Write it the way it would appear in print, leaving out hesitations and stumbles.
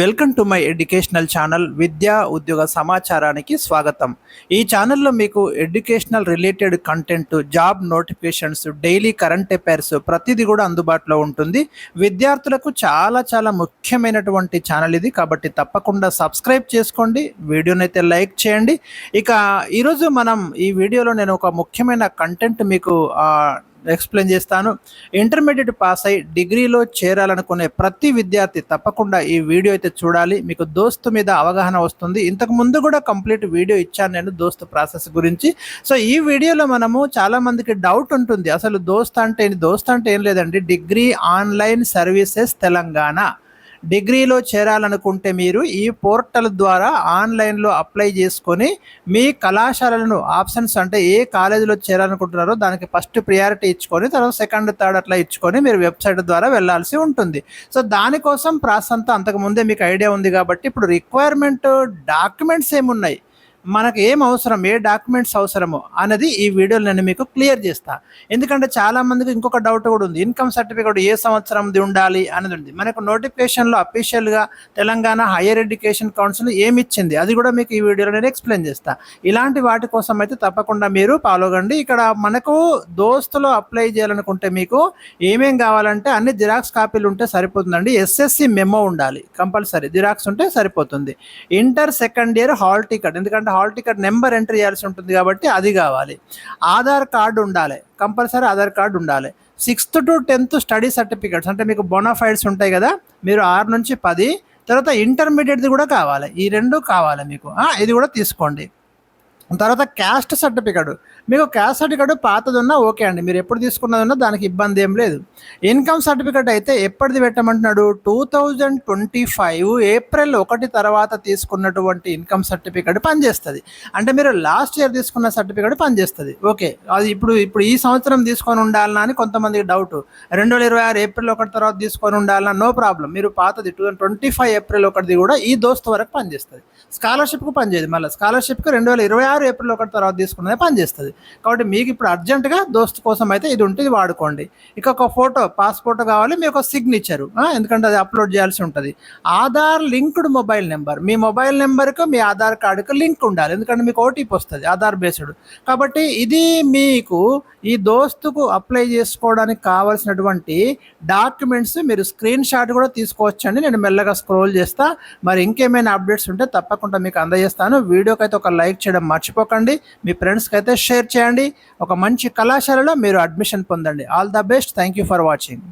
Welcome to my educational channel విద్యా ఉద్యోగ సమాచారానికి స్వాగతం. ఈ ఛానల్లో మీకు educational related content, job notifications, daily current affairs ప్రతిదీ కూడా అందుబాటులో ఉంటుంది. విద్యార్థులకు చాలా ముఖ్యమైనటువంటి ఛానల్ ఇది, కాబట్టి తప్పకుండా సబ్స్క్రైబ్ చేసుకోండి, వీడియోని అయితే లైక్ చేయండి. ఇక ఈరోజు మనం ఈ వీడియోలో నేను ఒక ముఖ్యమైన కంటెంట్ మీకు ఎక్స్ప్లెయిన్ చేస్తాను. ఇంటర్మీడియట్ పాస్ అయి డిగ్రీలో చేరాలనుకునే ప్రతి విద్యార్థి తప్పకుండా ఈ వీడియో అయితే చూడాలి. మీకు దోస్తు మీద అవగాహన వస్తుంది. ఇంతకు ముందు కూడా కంప్లీట్ వీడియో ఇచ్చాను నేను దోస్తు ప్రాసెస్ గురించి. సో ఈ వీడియోలో మనము చాలా మందికి డౌట్ ఉంటుంది, అసలు దోస్త్ అంటే ఏం లేదండి, డిగ్రీ ఆన్లైన్ సర్వీసెస్ తెలంగాణ. డిగ్రీలో చేరాలనుకుంటే మీరు ఈ పోర్టల్ ద్వారా ఆన్లైన్లో అప్లై చేసుకొని మీ కళాశాలలను ఆప్షన్స్, అంటే ఏ కాలేజీలో చేరాలనుకుంటున్నారో దానికి ఫస్ట్ ప్రియారిటీ ఇచ్చుకొని తర్వాత సెకండ్ థర్డ్ అట్లా ఇచ్చుకొని మీరు వెబ్సైట్ ద్వారా వెళ్ళాల్సి ఉంటుంది. సో దానికోసం ప్రాసెస్ అంతా అంతకుముందే మీకు ఐడియా ఉంది కాబట్టి ఇప్పుడు రిక్వైర్మెంట్ డాక్యుమెంట్స్ ఏమున్నాయి, మనకు ఏం అవసరం, ఏ డాక్యుమెంట్స్ అవసరమో అనేది ఈ వీడియోలో నేను మీకు క్లియర్ చేస్తాను. ఎందుకంటే చాలామందికి ఇంకొక డౌట్ కూడా ఉంది, ఇన్కమ్ సర్టిఫికేట్ ఏ సంవత్సరంది ఉండాలి అనేది ఉంది. మనకు నోటిఫికేషన్లో అఫీషియల్గా తెలంగాణ హైయర్ ఎడ్యుకేషన్ కౌన్సిల్ ఏమి ఇచ్చింది అది కూడా మీకు ఈ వీడియోలో నేను ఎక్స్ప్లెయిన్ చేస్తాను. ఇలాంటి వాటి కోసం అయితే తప్పకుండా మీరు ఫాలో కండి. ఇక్కడ మనకు దోస్తులో అప్లై చేయాలనుకుంటే మీకు ఏమేం కావాలంటే అన్ని జిరాక్స్ కాపీలు ఉంటే సరిపోతుందండి. ఎస్ఎస్సి మెమో ఉండాలి కంపల్సరీ, జిరాక్స్ ఉంటే సరిపోతుంది. Inter second year hall ticket, ఎందుకంటే హాల్ టికెట్ నెంబర్ ఎంటర్ చేయాల్సి ఉంటుంది కాబట్టి అది కావాలి. ఆధార్ కార్డు ఉండాలి, కంపల్సరీ ఆధార్ కార్డు ఉండాలి. 6th to 10th study certificates, అంటే మీకు బోనాఫైడ్స్ ఉంటాయి కదా, మీరు 6 నుంచి 10, తర్వాత ఇంటర్మీడియట్ది కూడా కావాలి. ఈ రెండు కావాలి మీకు, ఇది కూడా తీసుకోండి. తర్వాత క్యాస్ట్ సర్టిఫికేట్, మీకు క్యాస్ట్ సర్టిఫికేట్ పాతది ఉన్నా ఓకే అండి, మీరు ఎప్పుడు తీసుకున్నది ఉన్నా దానికి ఇబ్బంది ఏం లేదు. ఇన్కమ్ సర్టిఫికేట్ అయితే ఎప్పటిది పెట్టమంటున్నాడు, 2025 ఏప్రిల్ 1 తర్వాత తీసుకున్నటువంటి ఇన్కమ్ సర్టిఫికేట్ పనిచేస్తుంది. అంటే మీరు లాస్ట్ ఇయర్ తీసుకున్న సర్టిఫికేట్ పనిచేస్తుంది. ఓకే, అది ఇప్పుడు ఈ సంవత్సరం తీసుకొని ఉండాలన్నా అని కొంతమందికి డౌట్. 2026 ఏప్రిల్ 1 తర్వాత తీసుకొని ఉండాలన్నా నో ప్రాబ్లం, మీరు పాతది 2025 ఏప్రిల్ 1 కూడా ఈ దోస్తు వరకు పనిచేస్తుంది. స్కాలర్షిప్కు పనిచేయదు, మళ్ళీ స్కాలర్షిప్కి 2026 ఏప్రిల్ 1 తర్వాత తీసుకున్నదే పనిచేస్తుంది. కాబట్టి మీకు ఇప్పుడు అర్జెంటుగా దోస్తు కోసం అయితే ఇది ఉంటుంది, వాడుకోండి. ఇక ఒక ఫోటో, పాస్పోర్ట్ కావాలి, మీ ఒక సిగ్నేచరు, ఎందుకంటే అది అప్లోడ్ చేయాల్సి ఉంటుంది. ఆధార్ లింక్డ్ మొబైల్ నెంబర్, మీ మొబైల్ నెంబర్కు మీ ఆధార్ కార్డుకు లింక్ ఉండాలి, ఎందుకంటే మీకు ఓటీపీ వస్తుంది ఆధార్ బేస్డ్. కాబట్టి ఇది మీకు ఈ దోస్తుకు అప్లై చేసుకోవడానికి కావాల్సినటువంటి డాక్యుమెంట్స్. మీరు స్క్రీన్ షాట్ కూడా తీసుకోవచ్చండి, నేను మెల్లగా స్క్రోల్ చేస్తా. మరి ఇంకేమైనా అప్డేట్స్ ఉంటే తప్పకుండా మీకు అందజేస్తాను. వీడియోకి అయితే ఒక లైక్ చేయడం మర్చిపోకండి, మీ ఫ్రెండ్స్కి అయితే షేర్ చేయండి. ఒక మంచి కళాశాలలో మీరు అడ్మిషన్ పొందండి. All the best. Thank you for watching.